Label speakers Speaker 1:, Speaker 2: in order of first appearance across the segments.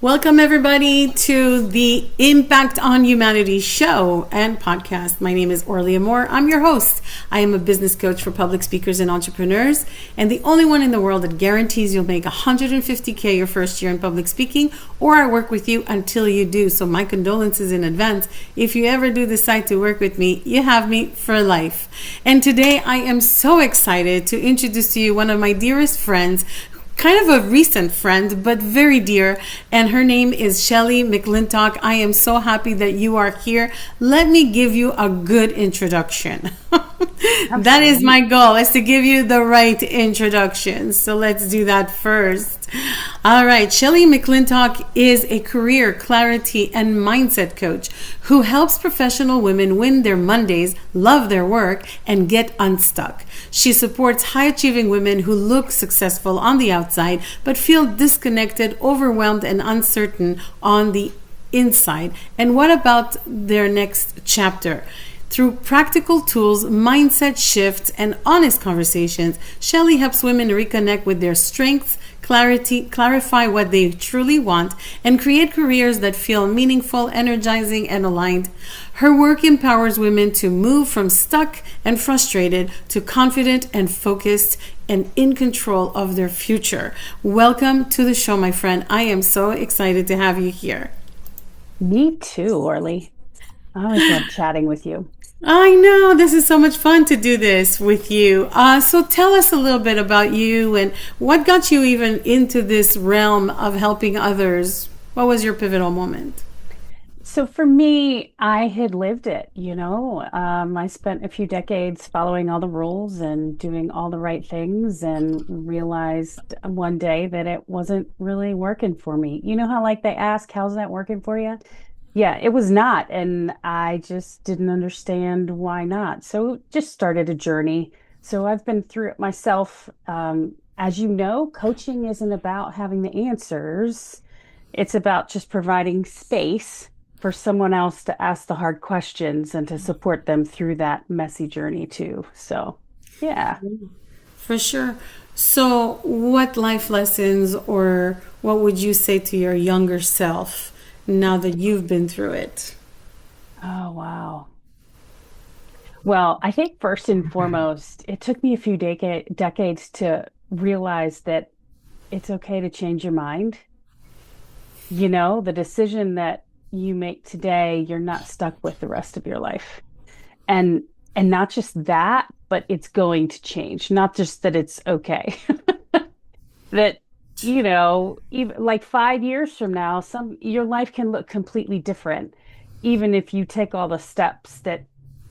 Speaker 1: Welcome, everybody, to the Impact on Humanity show and podcast. My name is Orly Amor. I'm your host. I am a business coach for public speakers and entrepreneurs, and the only one in the world that guarantees you'll make $150K your first year in public speaking, or I work with you until you do. So my condolences in advance. If you ever do decide to work with me, you have me for life. And today I am so excited to introduce to you one of my dearest friends, kind of a recent friend, but very dear, and her name is Shelly McClintock. I am so happy that you are here. Let me give you a good introduction. That is my goal, is to give you the right introduction. So let's do that first. All right, Shelly McClintock is a career clarity and mindset coach who helps professional women win their Mondays, love their work, and get unstuck. She supports high-achieving women who look successful on the outside but feel disconnected, overwhelmed, and uncertain on the inside. And what about their next chapter? Through practical tools, mindset shifts, and honest conversations, Shelly helps women reconnect with their strengths, clarify what they truly want, and create careers that feel meaningful, energizing, and aligned. Her work empowers women to move from stuck and frustrated to confident and focused and in control of their future. Welcome to the show, my friend. I am so excited to have you here.
Speaker 2: Me too, Orly. I always love chatting with you.
Speaker 1: I know, this is so much fun to do this with you. So tell us a little bit about you and what got you even into this realm of helping others. What was your pivotal moment?
Speaker 2: So for me, I had lived it, I spent a few decades following all the rules and doing all the right things and realized one day that it wasn't really working for me. You know how like they ask, how's that working for you? Yeah, it was not. And I just didn't understand why not. So just started a journey. So I've been through it myself. As you know, coaching isn't about having the answers. It's about just providing space for someone else to ask the hard questions and to support them through that messy journey too. So, yeah.
Speaker 1: For sure. So, what life lessons or what would you say to your younger self now that you've been through it?
Speaker 2: Oh, wow. Well, I think first and foremost, it took me a few decades to realize that it's okay to change your mind. The decision that you make today, you're not stuck with the rest of your life. And not just that, but it's going to change. Not just that it's okay. That, even like 5 years from now, your life can look completely different, even if you take all the steps that,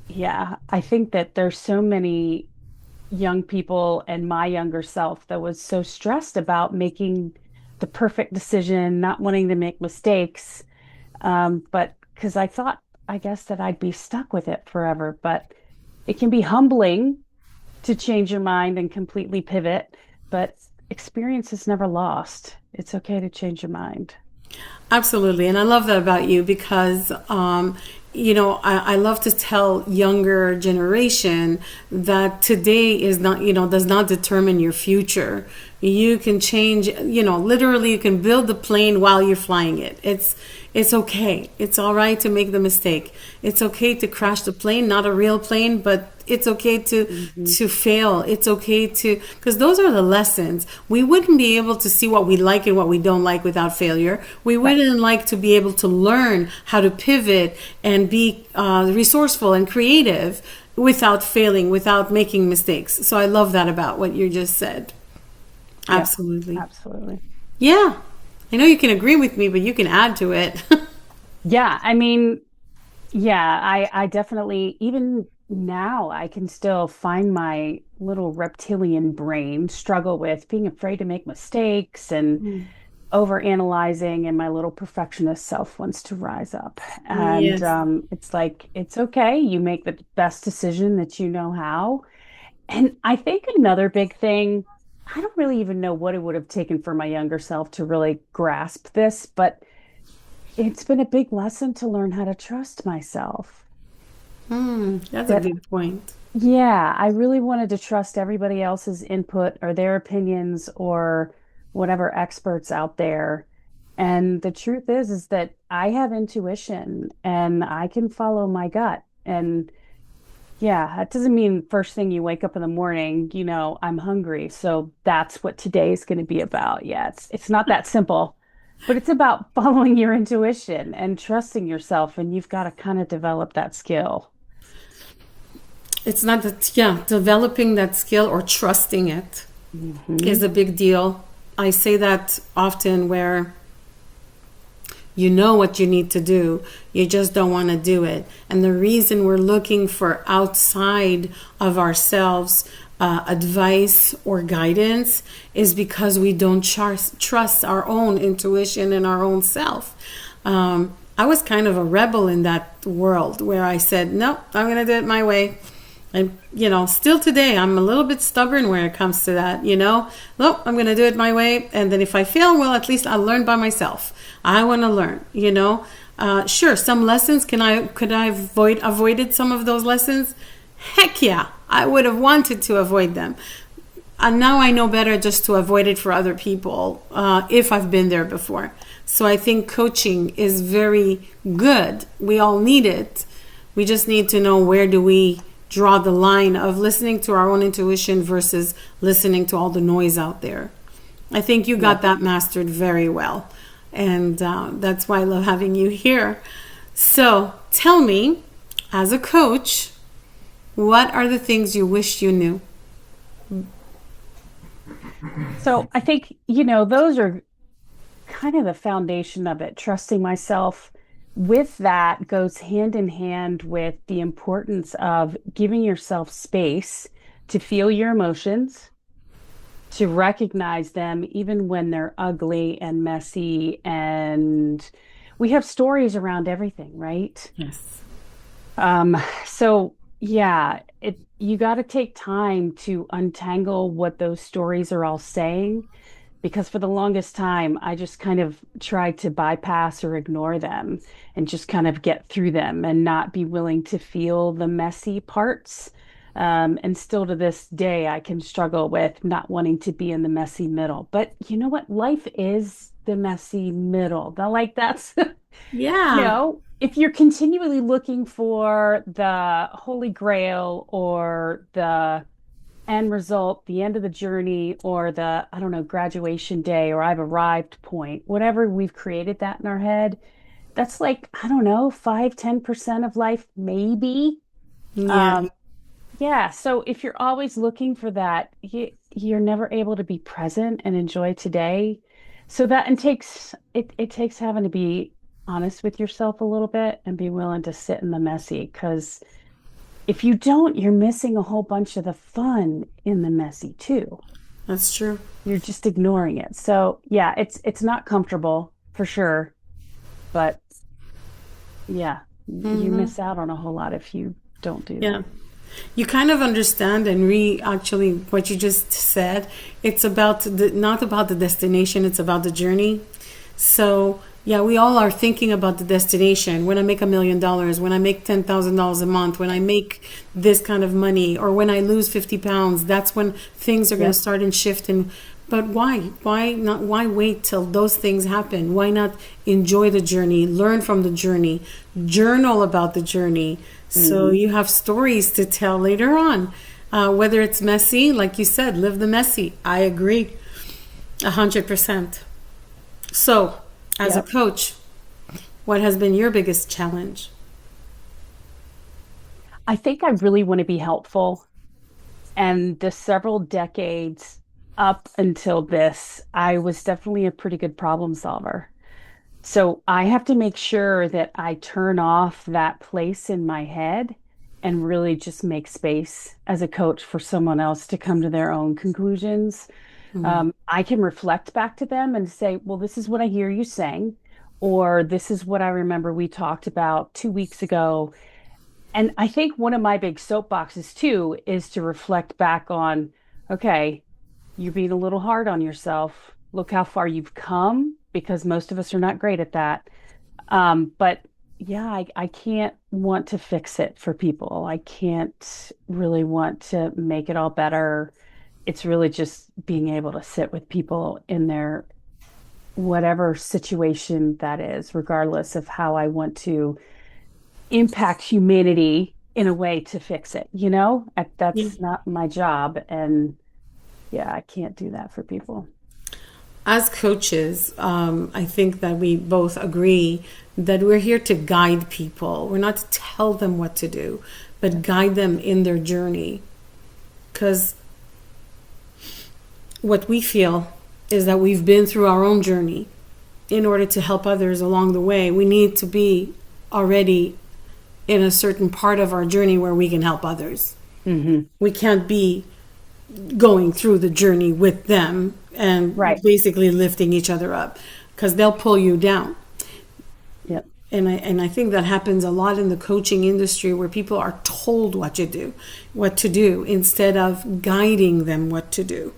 Speaker 2: yeah, I think that there's so many young people and my younger self that was so stressed about making the perfect decision, not wanting to make mistakes. But because I guess that I'd be stuck with it forever. But it can be humbling to change your mind and completely pivot, but experience is never lost. It's okay to change your mind.
Speaker 1: Absolutely. And I love that about you because, I love to tell younger generation that today is not, does not determine your future. You can change, literally you can build the plane while you're flying it. It's okay. It's all right to make the mistake. It's okay to crash the plane, not a real plane, but it's okay to fail. It's okay because those are the lessons. We wouldn't be able to see what we like and what we don't like without failure. We wouldn't like to be able to learn how to pivot and be resourceful and creative without failing, without making mistakes. So I love that about what you just said.
Speaker 2: Yeah,
Speaker 1: Absolutely.
Speaker 2: absolutely.
Speaker 1: Yeah. I know you can agree with me, but you can add to it.
Speaker 2: Yeah, I mean, yeah, I definitely, even now, I can still find my little reptilian brain struggle with being afraid to make mistakes and over analyzing, and my little perfectionist self wants to rise up. And
Speaker 1: Yes.
Speaker 2: it's like, it's okay. You make the best decision that you know how. And I think another big thing, I don't really even know what it would have taken for my younger self to really grasp this, but it's been a big lesson to learn how to trust myself.
Speaker 1: That's a
Speaker 2: That,
Speaker 1: good point.
Speaker 2: yeah, I really wanted to trust everybody else's input or their opinions or whatever experts out there. And the truth is that I have intuition and I can follow my gut. And yeah, that doesn't mean first thing you wake up in the morning, I'm hungry. So that's what today is going to be about. Yeah, it's not that simple, but it's about following your intuition and trusting yourself. And you've got to kind of develop that skill.
Speaker 1: It's not that, yeah, developing that skill or trusting it
Speaker 2: Hmm.
Speaker 1: is a big deal. I say that often where you know what you need to do, you just don't want to do it. And the reason we're looking for outside of ourselves advice or guidance is because we don't trust our own intuition and our own self. I was kind of a rebel in that world where I said, no, I'm going to do it my way. And, still today, I'm a little bit stubborn when it comes to that, No, I'm going to do it my way. And then if I fail, well, at least I'll learn by myself. I want to learn. Sure, some lessons, could I avoided some of those lessons? Heck yeah, I would have wanted to avoid them. And now I know better just to avoid it for other people if I've been there before. So I think coaching is very good. We all need it. We just need to know, where do we draw the line of listening to our own intuition versus listening to all the noise out there. I think you got that mastered very well. And that's why I love having you here. So tell me, as a coach, what are the things you wish you knew?
Speaker 2: So I think, those are kind of the foundation of it. Trusting myself with that goes hand in hand with the importance of giving yourself space to feel your emotions, to recognize them even when they're ugly and messy. And we have stories around everything, right?
Speaker 1: Yes.
Speaker 2: So yeah, you got to take time to untangle what those stories are all saying, because for the longest time I just kind of tried to bypass or ignore them and just kind of get through them and not be willing to feel the messy parts. And still to this day, I can struggle with not wanting to be in the messy middle. But you know what? Life is the messy middle. Like that's
Speaker 1: Yeah.
Speaker 2: if you're continually looking for the holy grail or the end result, the end of the journey, or the, I don't know, graduation day, or I've arrived point, whatever we've created that in our head, that's like, I don't know, 5-10% of life, maybe.
Speaker 1: Yeah.
Speaker 2: Um, yeah. So if you're always looking for that, you're never able to be present and enjoy today. So that and it takes having to be honest with yourself a little bit and be willing to sit in the messy, because if you don't, you're missing a whole bunch of the fun in the messy too.
Speaker 1: That's true.
Speaker 2: You're just ignoring it. So yeah, it's not comfortable for sure, but yeah, you miss out on a whole lot if you don't do
Speaker 1: Yeah.
Speaker 2: that.
Speaker 1: You kind of understand and actually what you just said. It's about not about the destination, it's about the journey. So, yeah, we all are thinking about the destination. When I make $1 million, when I make $10,000 a month, when I make this kind of money, or when I lose 50 pounds, that's when things are going to
Speaker 2: Yep.
Speaker 1: start and shift. And but why? Why not? Why wait till those things happen? Why not enjoy the journey, learn from the journey, journal about the journey, so
Speaker 2: Hmm.
Speaker 1: you have stories to tell later on. Whether it's messy, like you said, live the messy. I agree, 100%. So, as a
Speaker 2: Yep.
Speaker 1: coach, what has been your biggest challenge?
Speaker 2: I think I really want to be helpful. And the several decades up until this, I was definitely a pretty good problem solver. So I have to make sure that I turn off that place in my head and really just make space as a coach for someone else to come to their own conclusions. I can reflect back to them and say, well, this is what I hear you saying, or this is what I remember we talked about 2 weeks ago. And I think one of my big soapboxes too is to reflect back on, okay, you're being a little hard on yourself. Look how far you've come, because most of us are not great at that. But yeah, I can't want to fix it for people. I can't really want to make it all better. It's really just being able to sit with people in their whatever situation that is, regardless of how I want to impact humanity in a way to fix it.
Speaker 1: Yeah.
Speaker 2: That's not my job. And yeah, I can't do that for people.
Speaker 1: As coaches, I think that we both agree that we're here to guide people. We're not to tell them what to do, but guide them in their journey. Because what we feel is that we've been through our own journey. In order to help others along the way, we need to be already in a certain part of our journey where we can help others.
Speaker 2: Mm-hmm.
Speaker 1: We can't be going through the journey with them and
Speaker 2: Right.
Speaker 1: basically lifting each other up, because they'll pull you down.
Speaker 2: Yep.
Speaker 1: And I think that happens a lot in the coaching industry, where people are told what to do instead of guiding them what to do.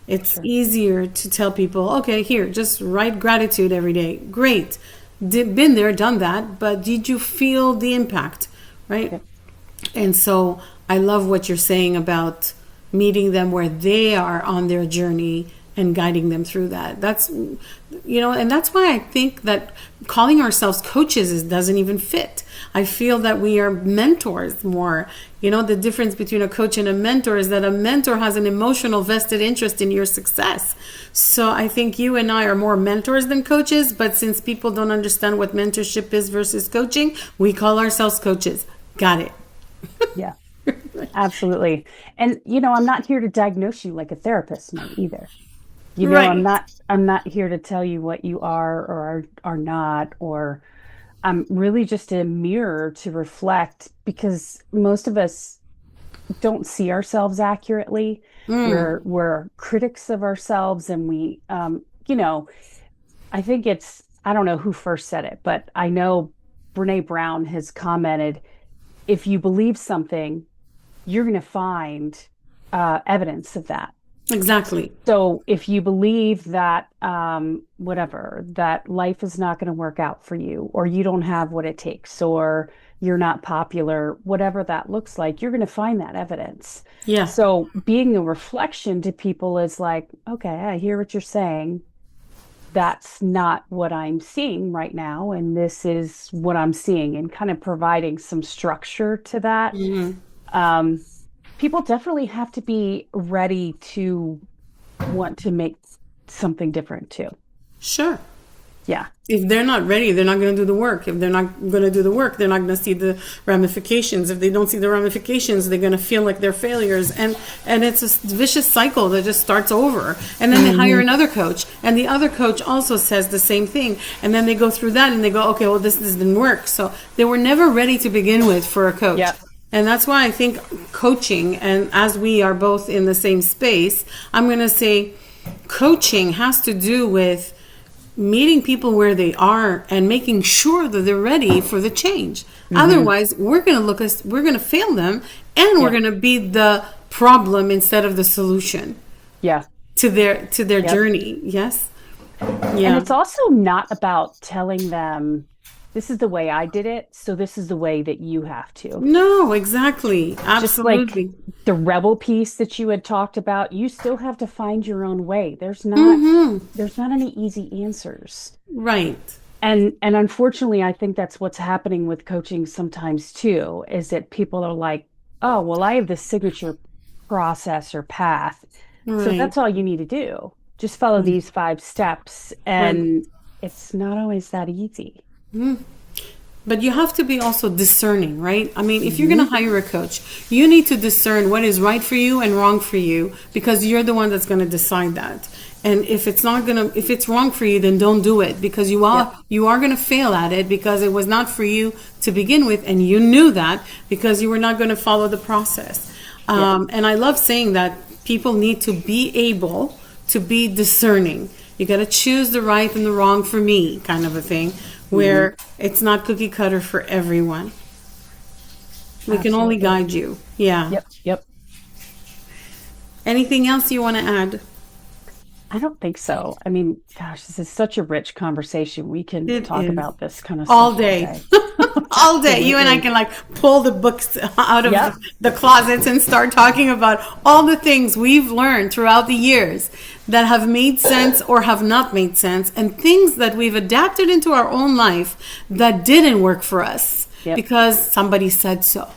Speaker 1: It's
Speaker 2: Sure.
Speaker 1: easier to tell people, okay, here, just write gratitude every day. Great. Been there, done that, but did you feel the impact, right?
Speaker 2: Yep.
Speaker 1: And so I love what you're saying about meeting them where they are on their journey and guiding them through that. And that's why I think that calling ourselves coaches doesn't even fit. I feel that we are mentors more. The difference between a coach and a mentor is that a mentor has an emotional vested interest in your success. So I think you and I are more mentors than coaches, but since people don't understand what mentorship is versus coaching, we call ourselves coaches. Got it.
Speaker 2: Yeah. Absolutely. And I'm not here to diagnose you like a therapist might either. I'm
Speaker 1: Right.
Speaker 2: not here to tell you what you are or are not, or I'm really just a mirror to reflect, because most of us don't see ourselves accurately. We're critics of ourselves, and I think I don't know who first said it, but I know Brene Brown has commented, if you believe something, you're going to find evidence of that.
Speaker 1: Exactly.
Speaker 2: So if you believe that whatever, that life is not going to work out for you, or you don't have what it takes, or you're not popular, whatever that looks like, you're going to find that evidence.
Speaker 1: Yeah.
Speaker 2: So being a reflection to people is like, okay, I hear what you're saying. That's not what I'm seeing right now, and this is what I'm seeing, and kind of providing some structure to that.
Speaker 1: Hmm.
Speaker 2: Um, People definitely have to be ready to want to make something different too.
Speaker 1: Sure.
Speaker 2: Yeah.
Speaker 1: If they're not ready, they're not going to do the work. If they're not going to do the work, they're not going to see the ramifications. If they don't see the ramifications, they're going to feel like they're failures. And it's a vicious cycle that just starts over. And then they hire
Speaker 2: Hmm.
Speaker 1: another coach, and the other coach also says the same thing. And then they go through that and they go, okay, well, this didn't work. So they were never ready to begin with for a coach.
Speaker 2: Yeah.
Speaker 1: And that's why I think coaching, and as we are both in the same space, I'm going to say coaching has to do with meeting people where they are and making sure that they're ready for the change. Otherwise, we're going to fail them, and we're
Speaker 2: Yeah.
Speaker 1: going to be the problem instead of the solution
Speaker 2: Yeah.
Speaker 1: to their
Speaker 2: Yep.
Speaker 1: journey. Yes.
Speaker 2: And
Speaker 1: Yeah.
Speaker 2: it's also not about telling them, this is the way I did it, so this is the way that you have to.
Speaker 1: No, exactly.
Speaker 2: Just like
Speaker 1: Absolutely.
Speaker 2: the rebel piece that you had talked about, you still have to find your own way.
Speaker 1: Hmm.
Speaker 2: There's not any easy answers.
Speaker 1: Right.
Speaker 2: And unfortunately, I think that's what's happening with coaching sometimes too, is that people are like, oh, well, I have this signature process or path. So
Speaker 1: Right.
Speaker 2: that's all you need to do. Just follow these 5 steps.
Speaker 1: Right.
Speaker 2: And it's not always that easy.
Speaker 1: But you have to be also discerning, right? I mean, if you're going
Speaker 2: Hmm.
Speaker 1: to hire a coach, you need to discern what is right for you and wrong for you, because you're the one that's going to decide that. And if it's wrong for you, then don't do it, because
Speaker 2: Yep.
Speaker 1: you are going to fail at it, because it was not for you to begin with, and you knew that because you were not going to follow the process.
Speaker 2: Yep.
Speaker 1: And I love saying that people need to be able to be discerning. You got to choose the right and the wrong for me, kind of a thing,
Speaker 2: Hmm.
Speaker 1: where it's not cookie cutter for everyone. We can only
Speaker 2: Absolutely.
Speaker 1: guide you. Yeah.
Speaker 2: Yep. Yep.
Speaker 1: Anything else you want to add?
Speaker 2: I don't think so. I mean, gosh, this is such a rich conversation. We can
Speaker 1: It
Speaker 2: talk
Speaker 1: is
Speaker 2: about this kind of
Speaker 1: all
Speaker 2: stuff all
Speaker 1: day.
Speaker 2: day.
Speaker 1: All day. You and I
Speaker 2: Absolutely.
Speaker 1: can like pull the books out of
Speaker 2: Yep.
Speaker 1: the closets and start talking about all the things we've learned throughout the years that have made sense or have not made sense, and things that we've adapted into our own life that didn't work for us
Speaker 2: Yep.
Speaker 1: because somebody said so,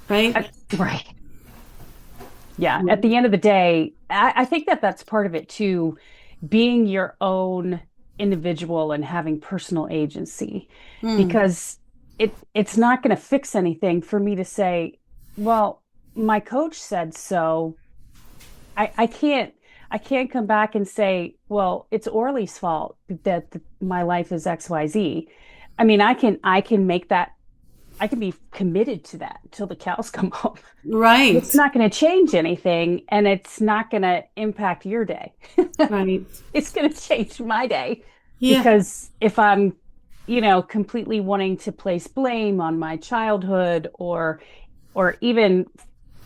Speaker 1: right?
Speaker 2: Right. Yeah. At the end of the day, I think that that's part of it too, being your own individual and having personal agency,
Speaker 1: Mm,
Speaker 2: because it's not going to fix anything for me to say, well, my coach said so. I can't I can't come back and say, well, it's Orly's fault that my life is XYZ. I mean, I can make that, I can be committed to that till the cows come home. It's
Speaker 1: right,
Speaker 2: not going to change anything, and it's not going to impact your day.
Speaker 1: right.
Speaker 2: It's going to change my day,
Speaker 1: Yeah.
Speaker 2: because if I'm, completely wanting to place blame on my childhood, or even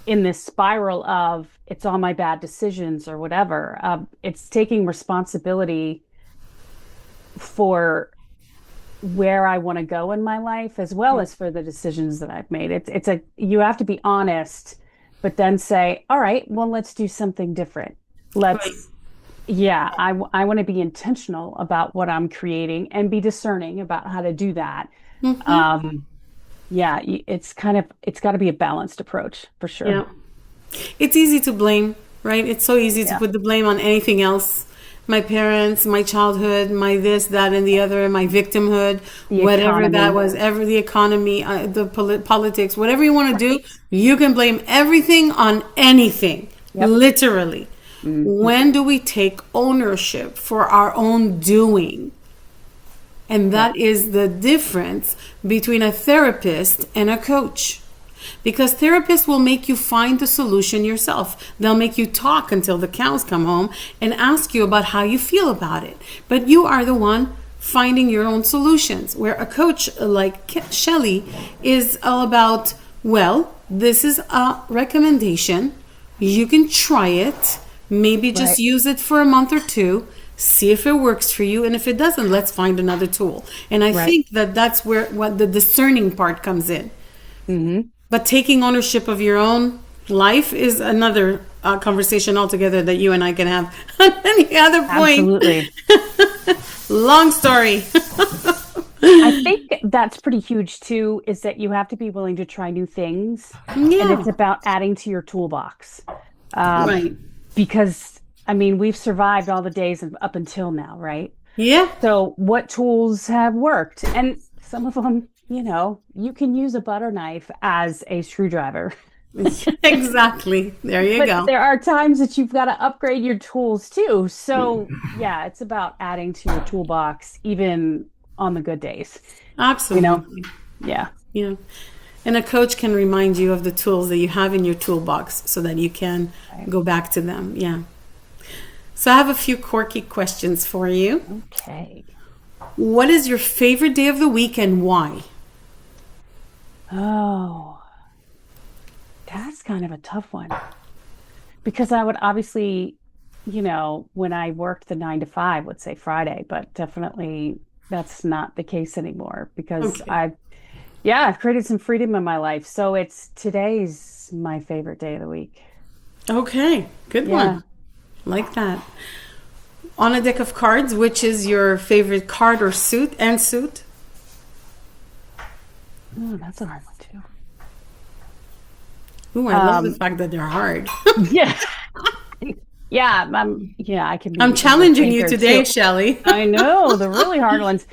Speaker 2: in this spiral of it's all my bad decisions or whatever, it's taking responsibility for where I want to go in my life, as well as for the decisions that I've made. You have to be honest, but then say, all right, well, let's do something different.
Speaker 1: Right.
Speaker 2: Let's, yeah, I want to be intentional about what I'm creating and be discerning about how to do that.
Speaker 1: Hmm.
Speaker 2: Um, yeah, it's got to be a balanced approach for sure.
Speaker 1: Yeah. It's easy to blame, right? It's so easy to
Speaker 2: Yeah.
Speaker 1: put the blame on anything else. My parents, my childhood, my this, that, and the other, my victimhood,
Speaker 2: The
Speaker 1: whatever that
Speaker 2: economy.
Speaker 1: was, ever the economy, the politics, whatever you want to do,
Speaker 2: Right.
Speaker 1: you can blame everything on anything,
Speaker 2: Yep.
Speaker 1: literally.
Speaker 2: Mhm.
Speaker 1: When do we take ownership for our own doing? And
Speaker 2: Yep.
Speaker 1: that is the difference between a therapist and a coach. Because therapists will make you find the solution yourself. They'll make you talk until the cows come home and ask you about how you feel about it. But you are the one finding your own solutions. Where a coach like Shelly is all about, well, this is a recommendation. You can try it. Maybe just
Speaker 2: Right.
Speaker 1: use it for a month or two. See if it works for you. And if it doesn't, let's find another tool. And I
Speaker 2: Right.
Speaker 1: think that that's where what the discerning part comes in.
Speaker 2: Hmm.
Speaker 1: But taking ownership of your own life is another conversation altogether that you and I can have on any other point.
Speaker 2: Absolutely.
Speaker 1: Long story.
Speaker 2: I think that's pretty huge too, is that you have to be willing to try new things. And
Speaker 1: Yeah,
Speaker 2: it's about adding to your toolbox. Um,
Speaker 1: right.
Speaker 2: because, I mean, we've survived all the days up until now, right?
Speaker 1: Yeah,
Speaker 2: So, what tools have worked? And some of them, you can use a butter knife as a screwdriver.
Speaker 1: exactly. There you
Speaker 2: But
Speaker 1: go.
Speaker 2: there are times that you've got to upgrade your tools too. So, yeah, it's about adding to your toolbox, even on the good days, you know?
Speaker 1: Absolutely.
Speaker 2: Yeah.
Speaker 1: Yeah. And a coach can remind you of the tools that you have in your toolbox so that you can
Speaker 2: Right.
Speaker 1: go back to them. Yeah. So I have a few quirky questions for you.
Speaker 2: Okay.
Speaker 1: What is your favorite day of the week and why?
Speaker 2: Oh, that's kind of a tough one, because I would obviously, when I worked the 9 to 5, would say Friday, but definitely that's not the case anymore, because
Speaker 1: Okay.
Speaker 2: yeah, I've created some freedom in my life. So today's my favorite day of the week.
Speaker 1: Okay. Good
Speaker 2: Yeah.
Speaker 1: one. Like that. On a deck of cards, which is your favorite card or suit?
Speaker 2: Oh, that's a hard one too.
Speaker 1: Ooh, I love the
Speaker 2: Um,
Speaker 1: fact that they're hard.
Speaker 2: yeah. Yeah, yeah, I can
Speaker 1: I'm
Speaker 2: be a real
Speaker 1: challenging you
Speaker 2: thinker
Speaker 1: today,
Speaker 2: too.
Speaker 1: Shelley.
Speaker 2: I know the really hard ones.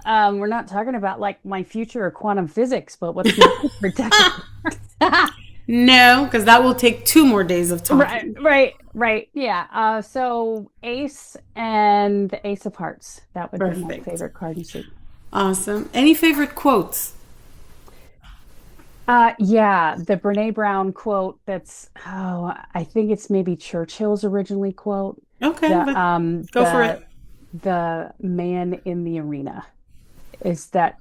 Speaker 2: We're not talking about like my future or quantum physics, but what's my favorite deck of cards?
Speaker 1: No, because that will take 2 more days of
Speaker 2: Right,
Speaker 1: talking.
Speaker 2: right, right. Yeah. So Ace and the Ace of Hearts. That would be my
Speaker 1: Perfect.
Speaker 2: favorite card and suit.
Speaker 1: Awesome. Any favorite quotes?
Speaker 2: Yeah, the Brene Brown quote that's, oh, I think it's maybe Churchill's originally quote.
Speaker 1: Okay,
Speaker 2: The
Speaker 1: but
Speaker 2: um
Speaker 1: go for
Speaker 2: the
Speaker 1: it.
Speaker 2: the man in the arena is that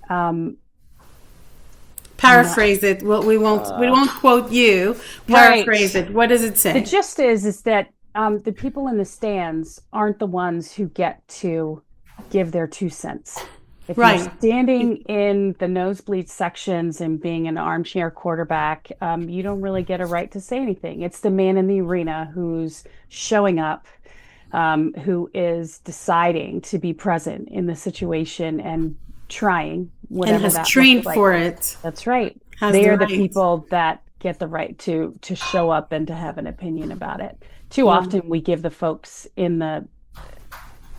Speaker 2: um
Speaker 1: Paraphrase it. Well, we won't
Speaker 2: uh,
Speaker 1: quote you.
Speaker 2: right.
Speaker 1: Paraphrase it. What does it
Speaker 2: The
Speaker 1: say?
Speaker 2: gist is that the people in the stands aren't the ones who get to give their 2 cents. If you're
Speaker 1: Right.
Speaker 2: standing in the nosebleed sections and being an armchair quarterback, you don't really get a right to say anything. It's the man in the arena who's showing up, who is deciding to be present in the situation and trying
Speaker 1: And
Speaker 2: whatever
Speaker 1: has
Speaker 2: that looks
Speaker 1: trained
Speaker 2: like.
Speaker 1: for it.
Speaker 2: That's right.
Speaker 1: Has
Speaker 2: They
Speaker 1: the
Speaker 2: are the
Speaker 1: right.
Speaker 2: people that get the right to show up and to have an opinion about it. Too
Speaker 1: Wow.
Speaker 2: often we give the folks in the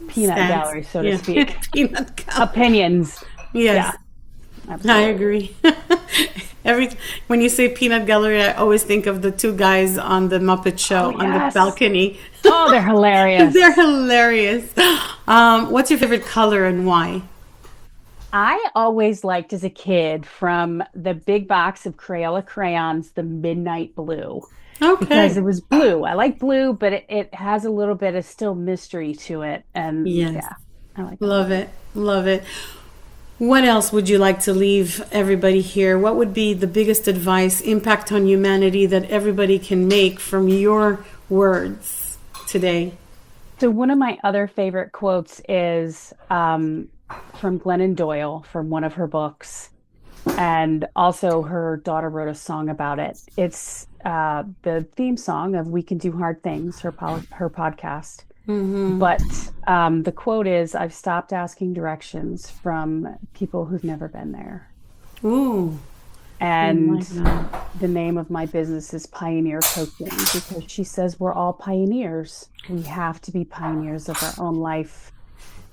Speaker 2: peanut
Speaker 1: Stands.
Speaker 2: gallery, so to
Speaker 1: Yeah.
Speaker 2: speak,
Speaker 1: Peanut gallery.
Speaker 2: opinions.
Speaker 1: Yes.
Speaker 2: Yeah,
Speaker 1: I
Speaker 2: absolutely.
Speaker 1: agree. Every when you say peanut gallery, I always think of the two guys on the Muppet
Speaker 2: Oh,
Speaker 1: Show on the
Speaker 2: yes.
Speaker 1: balcony.
Speaker 2: Oh, they're
Speaker 1: They're
Speaker 2: hilarious.
Speaker 1: hilarious. What's your favorite color and why?
Speaker 2: I always liked as a kid from the big box of Crayola crayons, the midnight blue, because
Speaker 1: Okay.
Speaker 2: it was blue. I like blue, but it has a little bit of still mystery to it. And
Speaker 1: Yes.
Speaker 2: yeah, I like that
Speaker 1: Love
Speaker 2: one.
Speaker 1: it. Love it. What else would you like to leave everybody here? What would be the biggest advice, impact on humanity that everybody can make from your words today?
Speaker 2: So one of my other favorite quotes is from Glennon Doyle from one of her books, and also her daughter wrote a song about it. It's the theme song of "We Can Do Hard Things," her podcast.
Speaker 1: Mm-hmm.
Speaker 2: But the quote is, "I've stopped asking directions from people who've never been there."
Speaker 1: Ooh, I
Speaker 2: And
Speaker 1: like that.
Speaker 2: the name of my business is Pioneer Coaching because she says we're all pioneers. We have to be pioneers of our own life.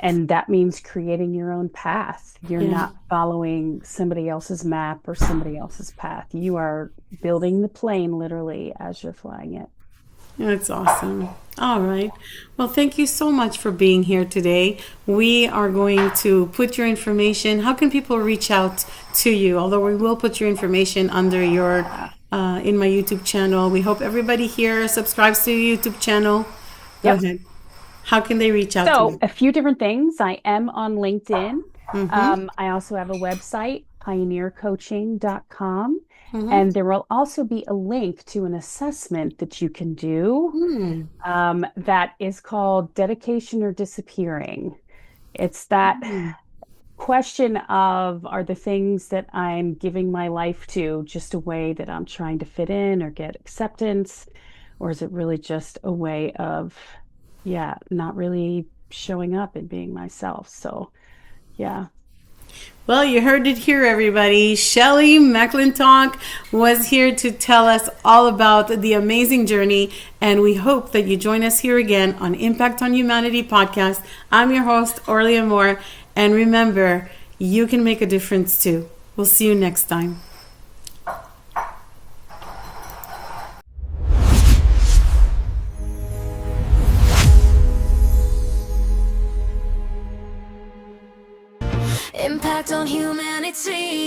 Speaker 2: And that means creating your own path. You're
Speaker 1: Yeah.
Speaker 2: not following somebody else's map or somebody else's path. You are building the plane literally as you're flying it.
Speaker 1: That's awesome. All right. Well, thank you so much for being here today. We are going to put your information. How can people reach out to you? Although we will put your information under your in my YouTube channel. We hope everybody here subscribes to your YouTube channel. Go
Speaker 2: Yep.
Speaker 1: ahead. How can they reach out to
Speaker 2: So,
Speaker 1: you?
Speaker 2: a few different things. I am on LinkedIn.
Speaker 1: Mm-hmm.
Speaker 2: I also have a website, pioneercoaching.com.
Speaker 1: Mm-hmm.
Speaker 2: And there will also be a link to an assessment that you can do
Speaker 1: Mm.
Speaker 2: that is called Dedication or Disappearing. It's that
Speaker 1: Mm.
Speaker 2: question of, are the things that I'm giving my life to just a way that I'm trying to fit in or get acceptance? Or is it really just a way of, yeah, not really showing up and being myself? So, yeah.
Speaker 1: Well, you heard it here, everybody. Shelly McClintock was here to tell us all about the amazing journey, and we hope that you join us here again on Impact on Humanity podcast. I'm your host, Orly Amor, and remember, you can make a difference too. We'll see you next time.
Speaker 3: Impact on humanity.